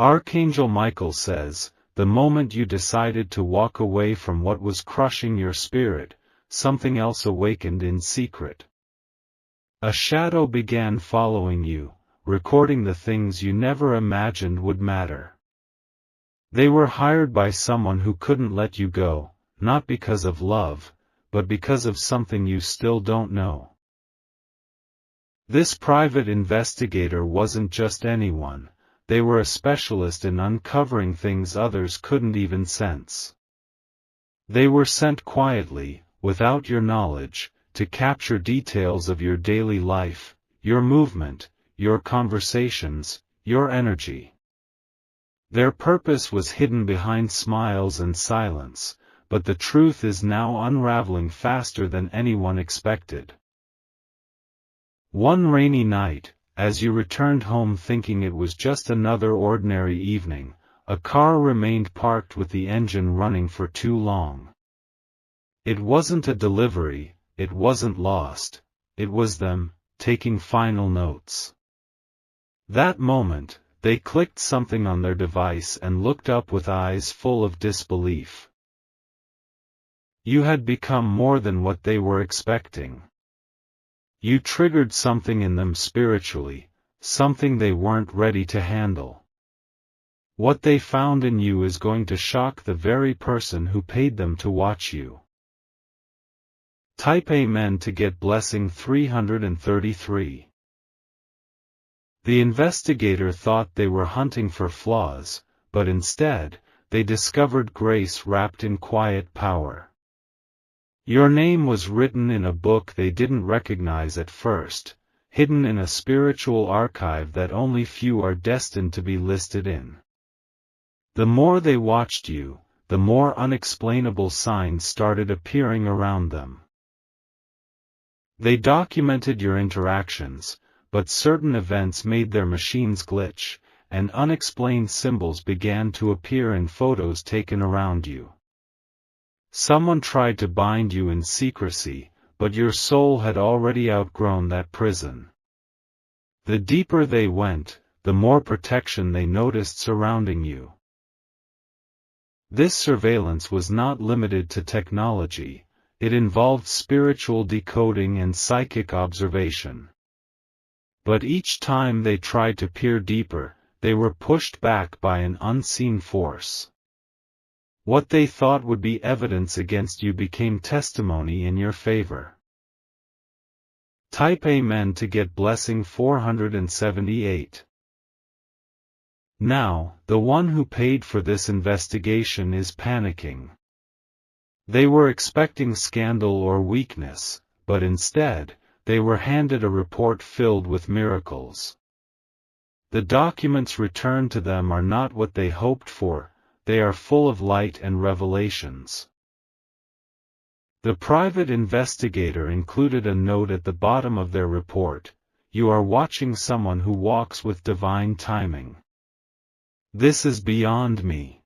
Archangel Michael says, the moment you decided to walk away from what was crushing your spirit, something else awakened in secret. A shadow began following you, recording the things you never imagined would matter. They were hired by someone who couldn't let you go, not because of love, but because of something you still don't know. This private investigator wasn't just anyone. They were a specialist in uncovering things others couldn't even sense. They were sent quietly, without your knowledge, to capture details of your daily life, your movement, your conversations, your energy. Their purpose was hidden behind smiles and silence, but the truth is now unraveling faster than anyone expected. One rainy night, as you returned home thinking it was just another ordinary evening, a car remained parked with the engine running for too long. It wasn't a delivery, it wasn't lost, it was them, taking final notes. That moment, they clicked something on their device and looked up with eyes full of disbelief. You had become more than what they were expecting. You triggered something in them spiritually, something they weren't ready to handle. What they found in you is going to shock the very person who paid them to watch you. Type Amen to get blessing 333. The investigator thought they were hunting for flaws, but instead, they discovered grace wrapped in quiet power. Your name was written in a book they didn't recognize at first, hidden in a spiritual archive that only few are destined to be listed in. The more they watched you, the more unexplainable signs started appearing around them. They documented your interactions, but certain events made their machines glitch, and unexplained symbols began to appear in photos taken around you. Someone tried to bind you in secrecy, but your soul had already outgrown that prison. The deeper they went, the more protection they noticed surrounding you. This surveillance was not limited to technology, it involved spiritual decoding and psychic observation. But each time they tried to peer deeper, they were pushed back by an unseen force. What they thought would be evidence against you became testimony in your favor. Type Amen to get blessing 478. Now, the one who paid for this investigation is panicking. They were expecting scandal or weakness, but instead, they were handed a report filled with miracles. The documents returned to them are not what they hoped for. They are full of light and revelations. The private investigator included a note at the bottom of their report: you are watching someone who walks with divine timing. This is beyond me.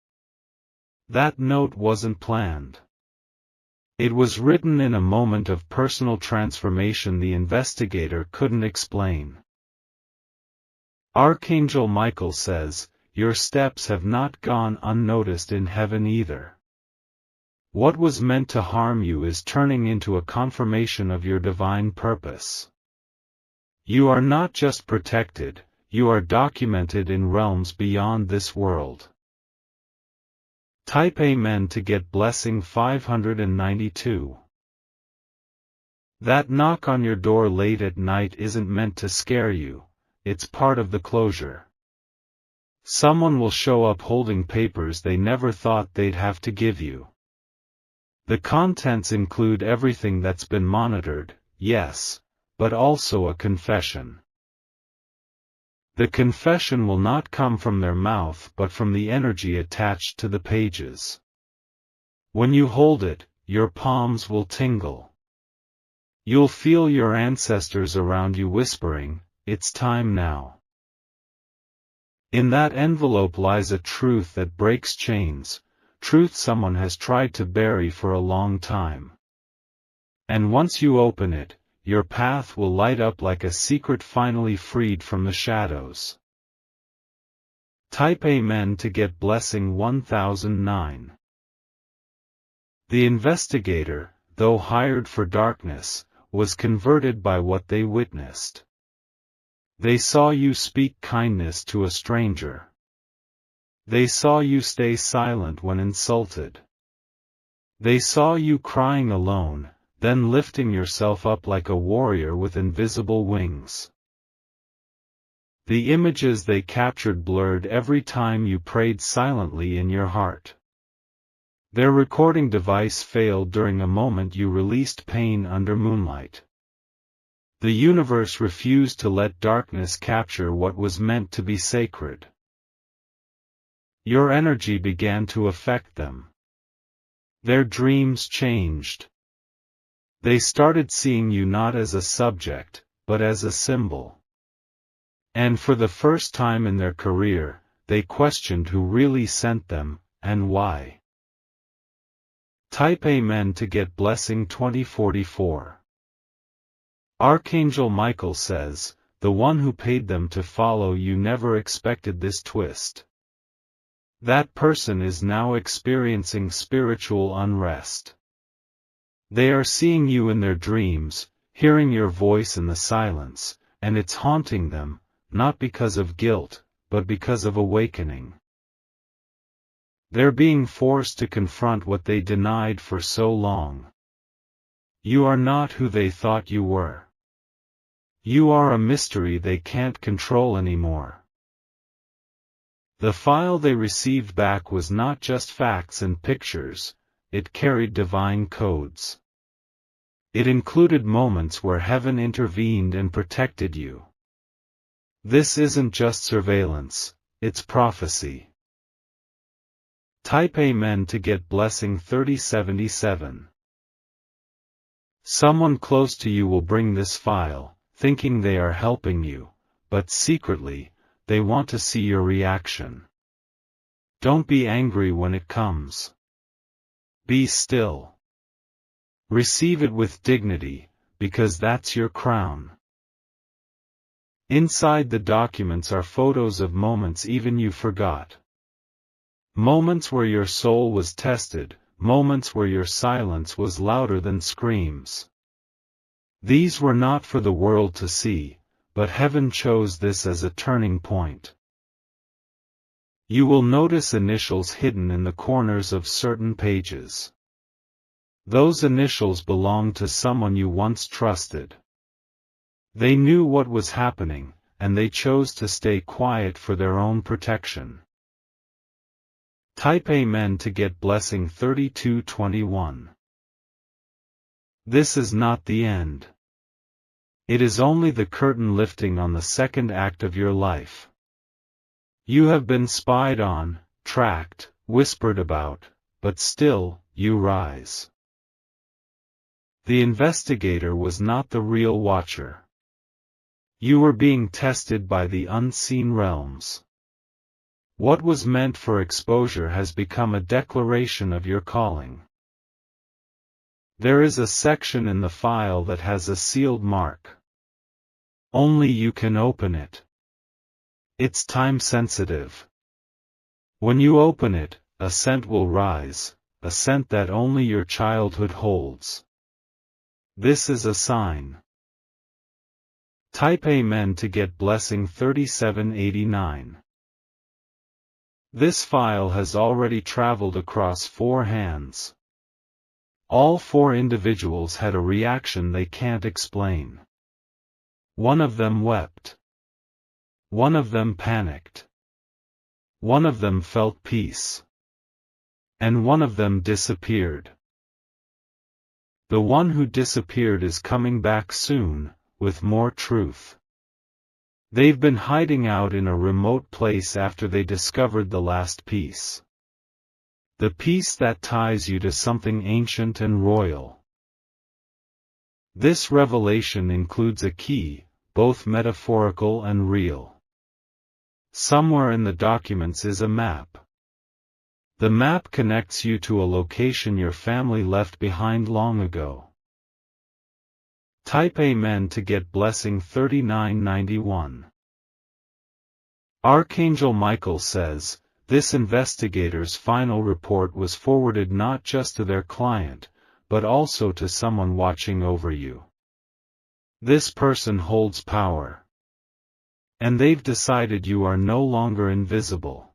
That note wasn't planned. It was written in a moment of personal transformation the investigator couldn't explain. Archangel Michael says, your steps have not gone unnoticed in heaven either. What was meant to harm you is turning into a confirmation of your divine purpose. You are not just protected, you are documented in realms beyond this world. Type Amen to get blessing 592. That knock on your door late at night isn't meant to scare you, it's part of the closure. Someone will show up holding papers they never thought they'd have to give you. The contents include everything that's been monitored, yes, but also a confession. The confession will not come from their mouth but from the energy attached to the pages. When you hold it, your palms will tingle. You'll feel your ancestors around you whispering, "It's time now." In that envelope lies a truth that breaks chains, truth someone has tried to bury for a long time. And once you open it, your path will light up like a secret finally freed from the shadows. Type Amen to get blessing 1009. The investigator, though hired for darkness, was converted by what they witnessed. They saw you speak kindness to a stranger. They saw you stay silent when insulted. They saw you crying alone, then lifting yourself up like a warrior with invisible wings. The images they captured blurred every time you prayed silently in your heart. Their recording device failed during a moment you released pain under moonlight. The universe refused to let darkness capture what was meant to be sacred. Your energy began to affect them. Their dreams changed. They started seeing you not as a subject, but as a symbol. And for the first time in their career, they questioned who really sent them, and why. Type Amen to get blessing 2044. Archangel Michael says, the one who paid them to follow you never expected this twist. That person is now experiencing spiritual unrest. They are seeing you in their dreams, hearing your voice in the silence, and it's haunting them, not because of guilt, but because of awakening. They're being forced to confront what they denied for so long. You are not who they thought you were. You are a mystery they can't control anymore. The file they received back was not just facts and pictures, it carried divine codes. It included moments where heaven intervened and protected you. This isn't just surveillance, it's prophecy. Type Amen to get blessing 3077. Someone close to you will bring this file, thinking they are helping you, but secretly, they want to see your reaction. Don't be angry when it comes. Be still. Receive it with dignity, because that's your crown. Inside the documents are photos of moments even you forgot. Moments where your soul was tested, moments where your silence was louder than screams. These were not for the world to see, but heaven chose this as a turning point. You will notice initials hidden in the corners of certain pages. Those initials belong to someone you once trusted. They knew what was happening, and they chose to stay quiet for their own protection. Type Amen to get blessing 3221. This is not the end. It is only the curtain lifting on the second act of your life. You have been spied on, tracked, whispered about, but still, you rise. The investigator was not the real watcher. You were being tested by the unseen realms. What was meant for exposure has become a declaration of your calling. There is a section in the file that has a sealed mark. Only you can open it. It's time-sensitive. When you open it, a scent will rise, a scent that only your childhood holds. This is a sign. Type Amen to get blessing 3789. This file has already traveled across 4 hands. All 4 individuals had a reaction they can't explain. One of them wept. One of them panicked. One of them felt peace. And one of them disappeared. The one who disappeared is coming back soon, with more truth. They've been hiding out in a remote place after they discovered the last piece. The piece that ties you to something ancient and royal. This revelation includes a key, both metaphorical and real. Somewhere in the documents is a map. The map connects you to a location your family left behind long ago. Type Amen to get blessing 3991. Archangel Michael says, this investigator's final report was forwarded not just to their client, but also to someone watching over you. This person holds power. And they've decided you are no longer invisible.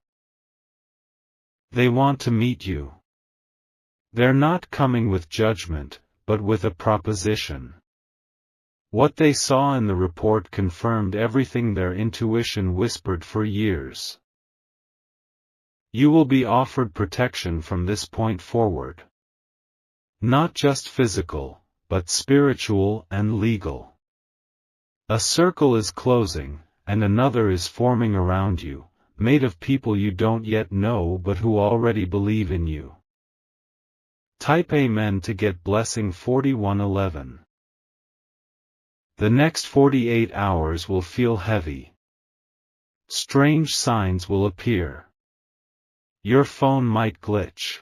They want to meet you. They're not coming with judgment, but with a proposition. What they saw in the report confirmed everything their intuition whispered for years. You will be offered protection from this point forward. Not just physical, but spiritual and legal. A circle is closing, and another is forming around you, made of people you don't yet know but who already believe in you. Type Amen to get blessing 4111. The next 48 hours will feel heavy. Strange signs will appear. Your phone might glitch.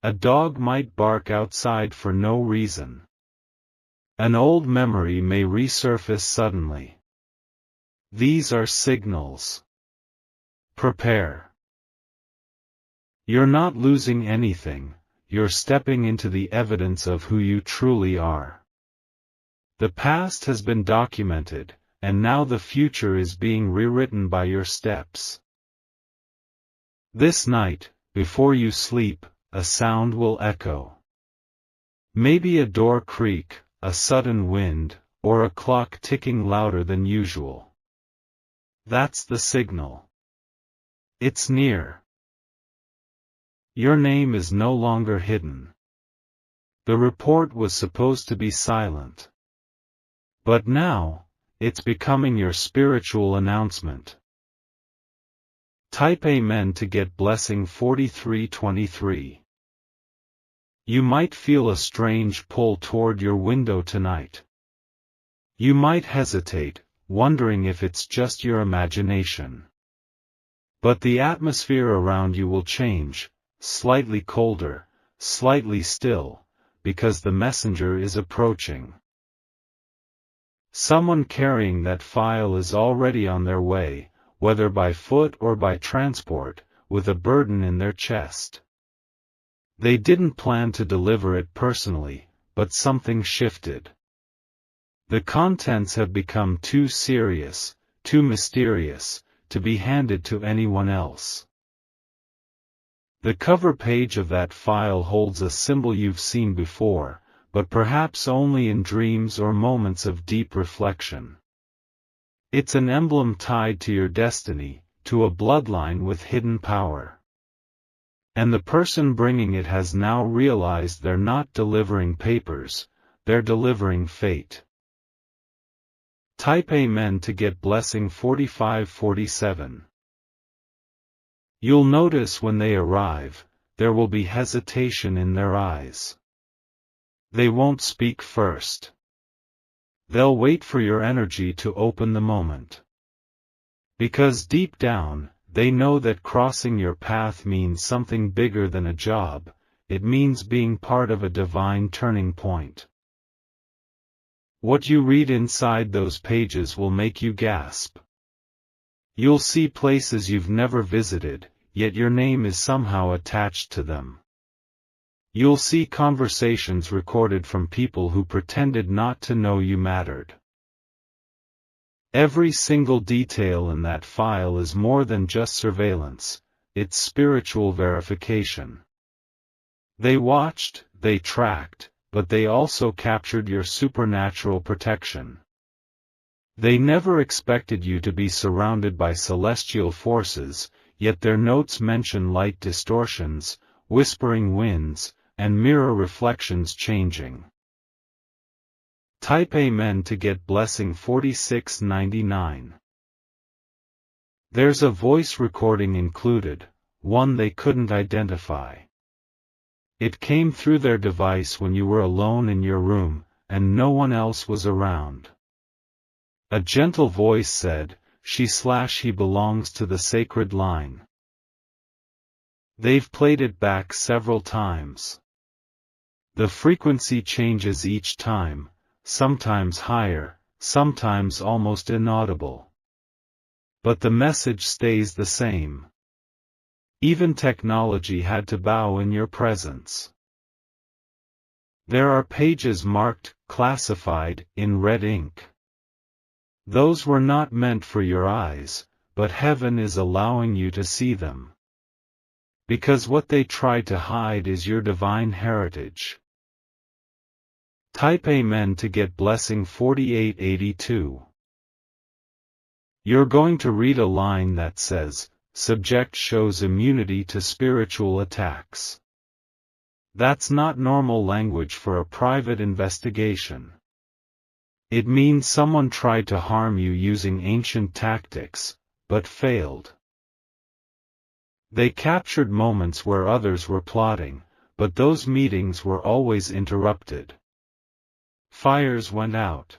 A dog might bark outside for no reason. An old memory may resurface suddenly. These are signals. Prepare. You're not losing anything, you're stepping into the evidence of who you truly are. The past has been documented, and now the future is being rewritten by your steps. This night, before you sleep, a sound will echo. Maybe a door creak, a sudden wind, or a clock ticking louder than usual. That's the signal. It's near. Your name is no longer hidden. The report was supposed to be silent. But now, it's becoming your spiritual announcement. Type Amen to get blessing 4323. You might feel a strange pull toward your window tonight. You might hesitate, wondering if it's just your imagination. But the atmosphere around you will change, slightly colder, slightly still, because the messenger is approaching. Someone carrying that file is already on their way, whether by foot or by transport, with a burden in their chest. They didn't plan to deliver it personally, but something shifted. The contents have become too serious, too mysterious, to be handed to anyone else. The cover page of that file holds a symbol you've seen before, but perhaps only in dreams or moments of deep reflection. It's an emblem tied to your destiny, to a bloodline with hidden power. And the person bringing it has now realized they're not delivering papers, they're delivering fate. Type Amen to get blessing 4547. You'll notice when they arrive, there will be hesitation in their eyes. They won't speak first. They'll wait for your energy to open the moment. Because deep down, they know that crossing your path means something bigger than a job, it means being part of a divine turning point. What you read inside those pages will make you gasp. You'll see places you've never visited, yet your name is somehow attached to them. You'll see conversations recorded from people who pretended not to know you mattered. Every single detail in that file is more than just surveillance, it's spiritual verification. They watched, they tracked, but they also captured your supernatural protection. They never expected you to be surrounded by celestial forces, yet their notes mention light distortions, whispering winds, and mirror reflections changing. Type Amen to get blessing 4699. There's a voice recording included, one they couldn't identify. It came through their device when you were alone in your room, and no one else was around. A gentle voice said, "He belongs to the sacred line." They've played it back several times. The frequency changes each time, sometimes higher, sometimes almost inaudible. But the message stays the same. Even technology had to bow in your presence. There are pages marked, classified, in red ink. Those were not meant for your eyes, but heaven is allowing you to see them. Because what they try to hide is your divine heritage. Type Amen to get blessing 4882. You're going to read a line that says, subject shows immunity to spiritual attacks. That's not normal language for a private investigation. It means someone tried to harm you using ancient tactics, but failed. They captured moments where others were plotting, but those meetings were always interrupted. Fires went out.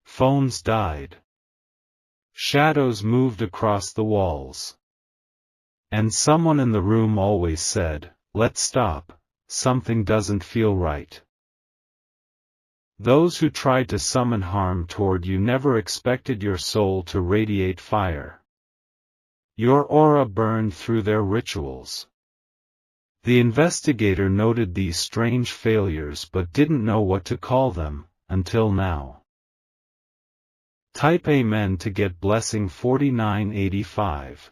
Phones died. Shadows moved across the walls. And someone in the room always said, "Let's stop, something doesn't feel right." Those who tried to summon harm toward you never expected your soul to radiate fire. Your aura burned through their rituals. The investigator noted these strange failures but didn't know what to call them, until now. Type Amen to get blessing 4985.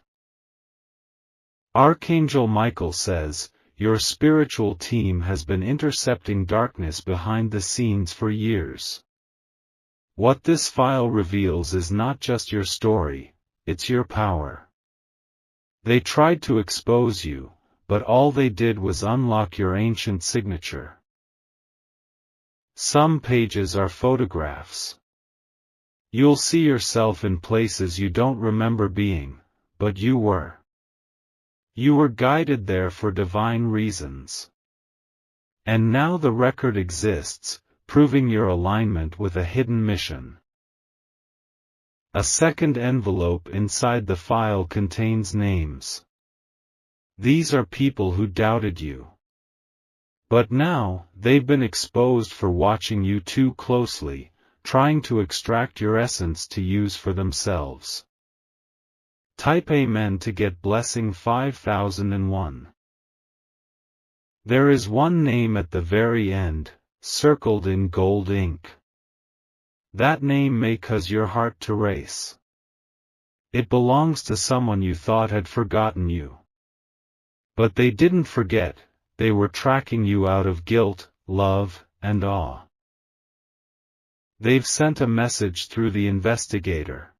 Archangel Michael says, your spiritual team has been intercepting darkness behind the scenes for years. What this file reveals is not just your story, it's your power. They tried to expose you, but all they did was unlock your ancient signature. Some pages are photographs. You'll see yourself in places you don't remember being, but you were. You were guided there for divine reasons. And now the record exists, proving your alignment with a hidden mission. A second envelope inside the file contains names. These are people who doubted you. But now, they've been exposed for watching you too closely, trying to extract your essence to use for themselves. Type Amen to get blessing 5001. There is one name at the very end, circled in gold ink. That name may cause your heart to race. It belongs to someone you thought had forgotten you. But they didn't forget, they were tracking you out of guilt, love, and awe. They've sent a message through the investigator.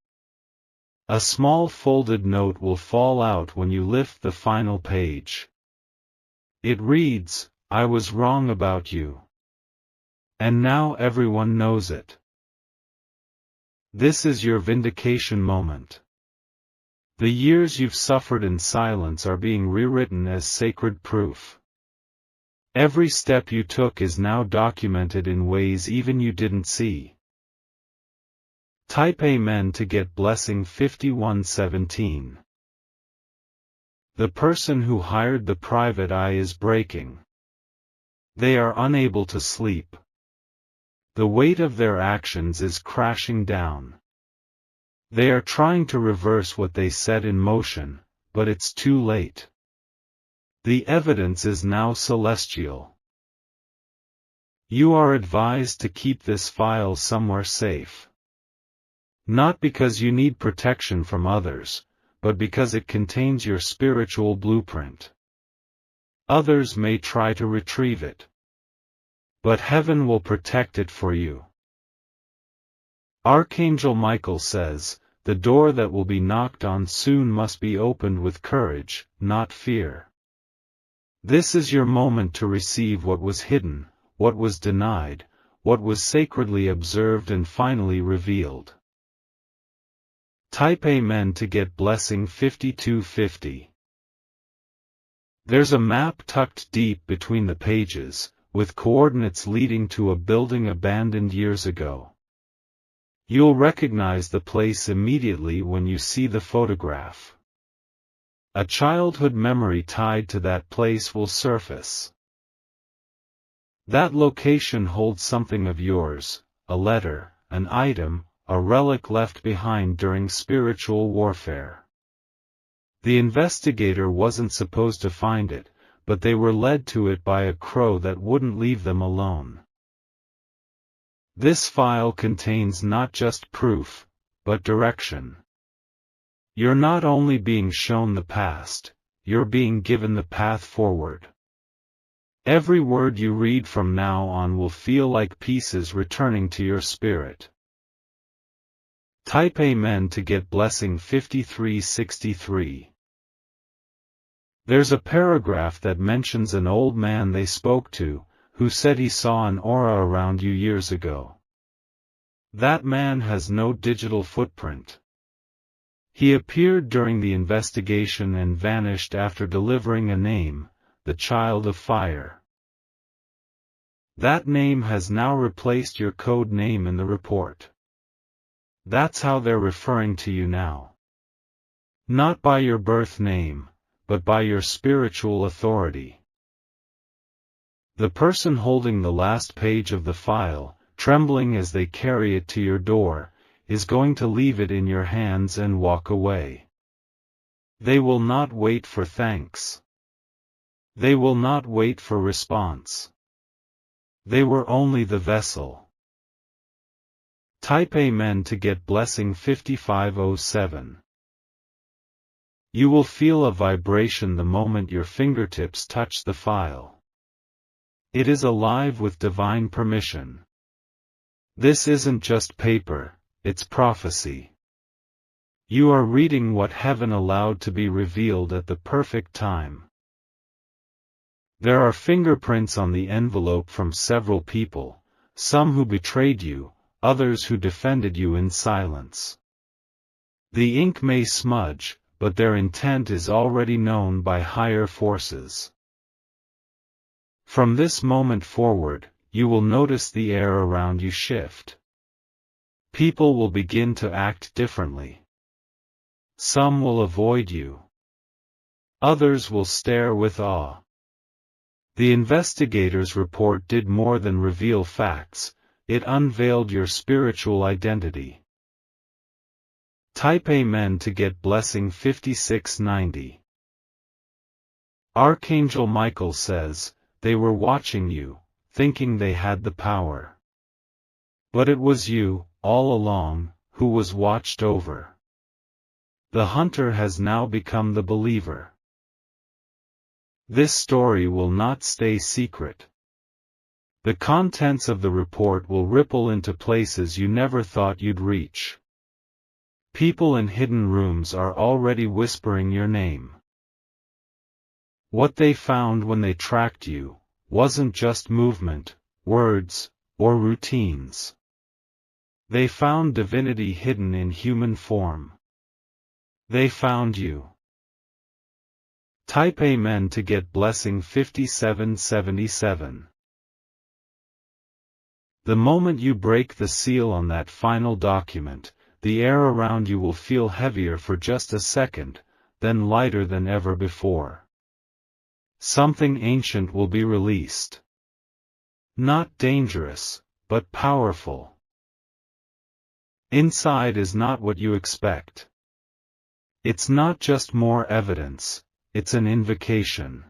A small folded note will fall out when you lift the final page. It reads, "I was wrong about you. And now everyone knows it." This is your vindication moment. The years you've suffered in silence are being rewritten as sacred proof. Every step you took is now documented in ways even you didn't see. Type Amen to get blessing 5117. The person who hired the private eye is breaking. They are unable to sleep. The weight of their actions is crashing down. They are trying to reverse what they set in motion, but it's too late. The evidence is now celestial. You are advised to keep this file somewhere safe. Not because you need protection from others, but because it contains your spiritual blueprint. Others may try to retrieve it. But heaven will protect it for you. Archangel Michael says, the door that will be knocked on soon must be opened with courage, not fear. This is your moment to receive what was hidden, what was denied, what was sacredly observed and finally revealed. Type Amen to get blessing 5250. There's a map tucked deep between the pages, with coordinates leading to a building abandoned years ago. You'll recognize the place immediately when you see the photograph. A childhood memory tied to that place will surface. That location holds something of yours, a letter, an item, a relic left behind during spiritual warfare. The investigator wasn't supposed to find it, but they were led to it by a crow that wouldn't leave them alone. This file contains not just proof, but direction. You're not only being shown the past, you're being given the path forward. Every word you read from now on will feel like pieces returning to your spirit. Type Amen to get blessing 5363. There's a paragraph that mentions an old man they spoke to, who said he saw an aura around you years ago. That man has no digital footprint. He appeared during the investigation and vanished after delivering a name, the Child of Fire. That name has now replaced your code name in the report. That's how they're referring to you now. Not by your birth name, but by your spiritual authority. The person holding the last page of the file, trembling as they carry it to your door, is going to leave it in your hands and walk away. They will not wait for thanks. They will not wait for response. They were only the vessel. Type Amen to get blessing 5507. You will feel a vibration the moment your fingertips touch the file. It is alive with divine permission. This isn't just paper, it's prophecy. You are reading what heaven allowed to be revealed at the perfect time. There are fingerprints on the envelope from several people, some who betrayed you, others who defended you in silence. The ink may smudge, but their intent is already known by higher forces. From this moment forward, you will notice the air around you shift. People will begin to act differently. Some will avoid you. Others will stare with awe. The investigator's report did more than reveal facts, it unveiled your spiritual identity. Type Amen to get blessing 5690. Archangel Michael says, they were watching you, thinking they had the power. But it was you, all along, who was watched over. The hunter has now become the believer. This story will not stay secret. The contents of the report will ripple into places you never thought you'd reach. People in hidden rooms are already whispering your name. What they found when they tracked you wasn't just movement, words, or routines. They found divinity hidden in human form. They found you. Type Amen to get blessing 5777. The moment you break the seal on that final document, the air around you will feel heavier for just a second, then lighter than ever before. Something ancient will be released. Not dangerous, but powerful. Inside is not what you expect. It's not just more evidence, it's an invocation.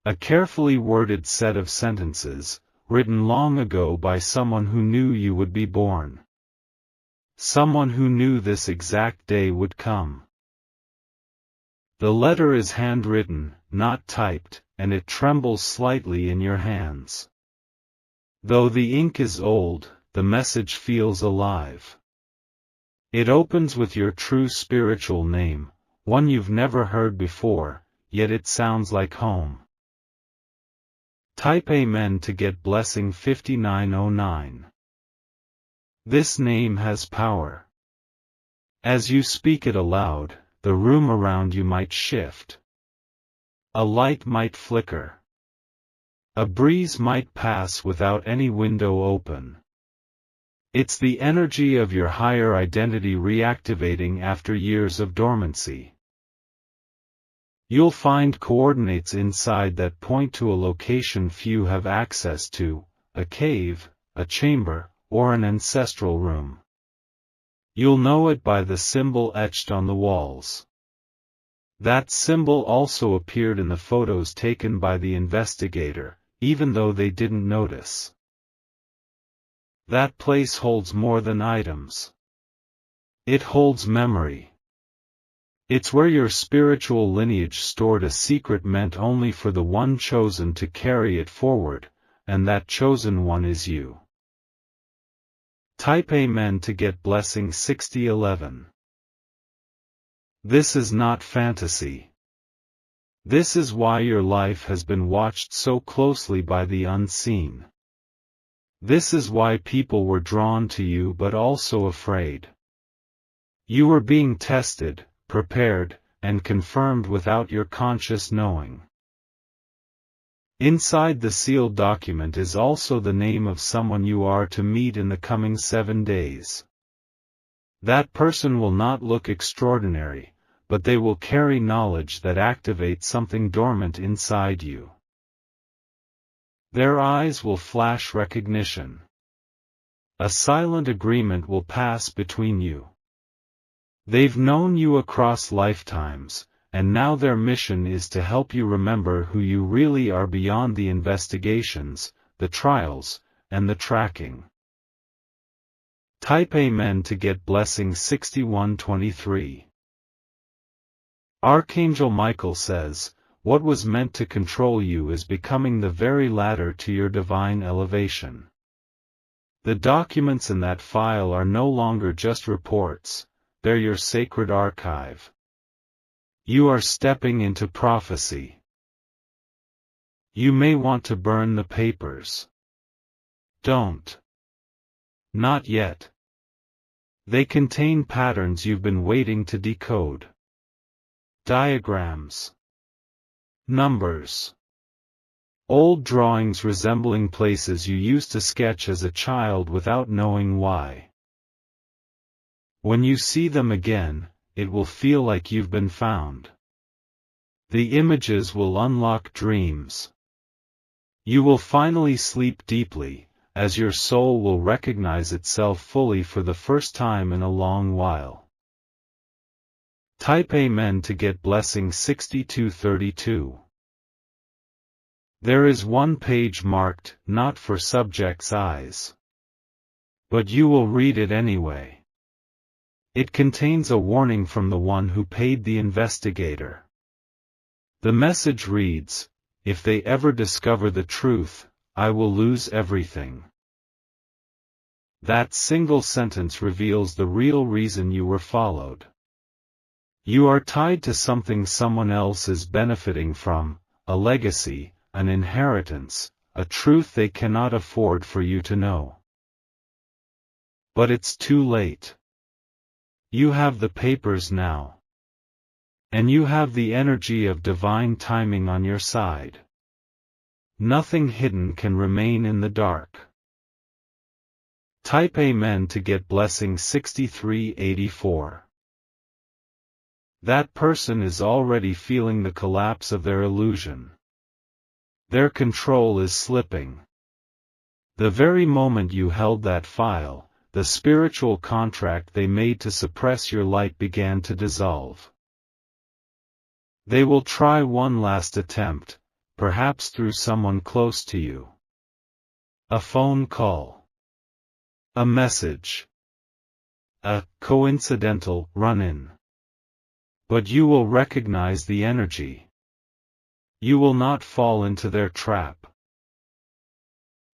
A carefully worded set of sentences, written long ago by someone who knew you would be born. Someone who knew this exact day would come. The letter is handwritten, not typed, and it trembles slightly in your hands. Though the ink is old, the message feels alive. It opens with your true spiritual name, one you've never heard before, yet it sounds like home. Type Amen to get blessing 5909. This name has power. As you speak it aloud, the room around you might shift. A light might flicker. A breeze might pass without any window open. It's the energy of your higher identity reactivating after years of dormancy. You'll find coordinates inside that point to a location few have access to, a cave, a chamber, or an ancestral room. You'll know it by the symbol etched on the walls. That symbol also appeared in the photos taken by the investigator, even though they didn't notice. That place holds more than items. It holds memory. It's where your spiritual lineage stored a secret meant only for the one chosen to carry it forward, and that chosen one is you. Type Amen to get blessing 6011. This is not fantasy. This is why your life has been watched so closely by the unseen. This is why people were drawn to you but also afraid. You were being tested, prepared, and confirmed without your conscious knowing. Inside the sealed document is also the name of someone you are to meet in the coming 7 days. That person will not look extraordinary, but they will carry knowledge that activates something dormant inside you. Their eyes will flash recognition. A silent agreement will pass between you. They've known you across lifetimes, and now their mission is to help you remember who you really are beyond the investigations, the trials, and the tracking. Type Amen to get blessing 6123. Archangel Michael says, what was meant to control you is becoming the very ladder to your divine elevation. The documents in that file are no longer just reports, they're your sacred archive. You are stepping into prophecy. You may want to burn the papers. Don't. Not yet. They contain patterns you've been waiting to decode. Diagrams. Numbers. Old drawings resembling places you used to sketch as a child without knowing why. When you see them again, it will feel like you've been found. The images will unlock dreams. You will finally sleep deeply, as your soul will recognize itself fully for the first time in a long while. Type Amen to get blessing 6232. There is one page marked, not for subject's eyes. But you will read it anyway. It contains a warning from the one who paid the investigator. The message reads, if they ever discover the truth, I will lose everything. That single sentence reveals the real reason you were followed. You are tied to something someone else is benefiting from, a legacy, an inheritance, a truth they cannot afford for you to know. But it's too late. You have the papers now. And you have the energy of divine timing on your side. Nothing hidden can remain in the dark. Type Amen to get blessing 6384. That person is already feeling the collapse of their illusion. Their control is slipping. The very moment you held that file, the spiritual contract they made to suppress your light began to dissolve. They will try one last attempt, perhaps through someone close to you. A phone call. A message. A coincidental run-in. But you will recognize the energy. You will not fall into their trap.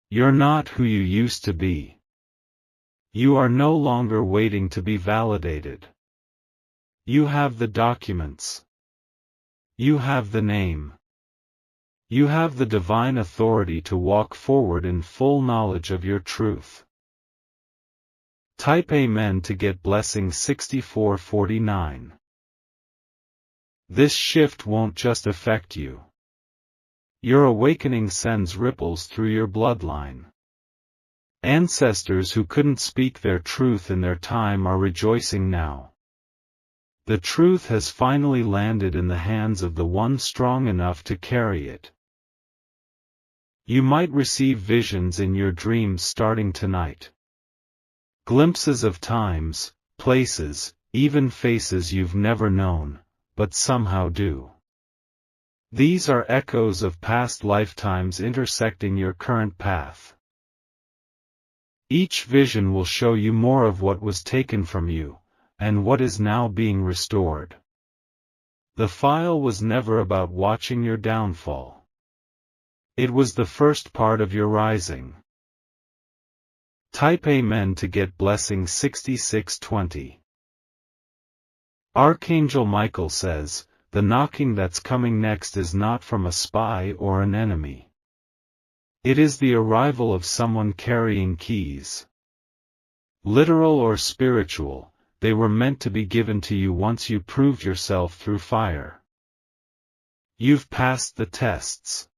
You're not who you used to be. You are no longer waiting to be validated. You have the documents. You have the name. You have the divine authority to walk forward in full knowledge of your truth. Type Amen to get blessing 6449. This shift won't just affect you. Your awakening sends ripples through your bloodline. Ancestors who couldn't speak their truth in their time are rejoicing now. The truth has finally landed in the hands of the one strong enough to carry it. You might receive visions in your dreams starting tonight. Glimpses of times, places, even faces you've never known, but somehow do. These are echoes of past lifetimes intersecting your current path. Each vision will show you more of what was taken from you, and what is now being restored. The file was never about watching your downfall. It was the first part of your rising. Type Amen to get blessing 6620. Archangel Michael says, the knocking that's coming next is not from a spy or an enemy. It is the arrival of someone carrying keys. Literal or spiritual, they were meant to be given to you once you proved yourself through fire. You've passed the tests.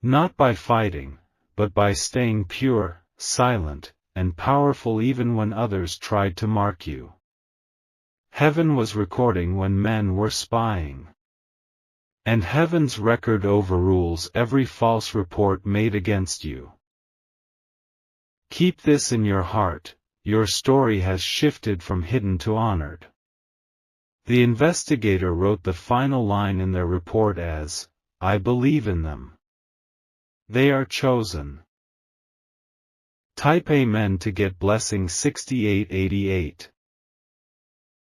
Not by fighting, but by staying pure, silent, and powerful even when others tried to mark you. Heaven was recording when men were spying. And heaven's record overrules every false report made against you. Keep this in your heart, your story has shifted from hidden to honored. The investigator wrote the final line in their report as, I believe in them. They are chosen. Type Amen to get blessing 6888.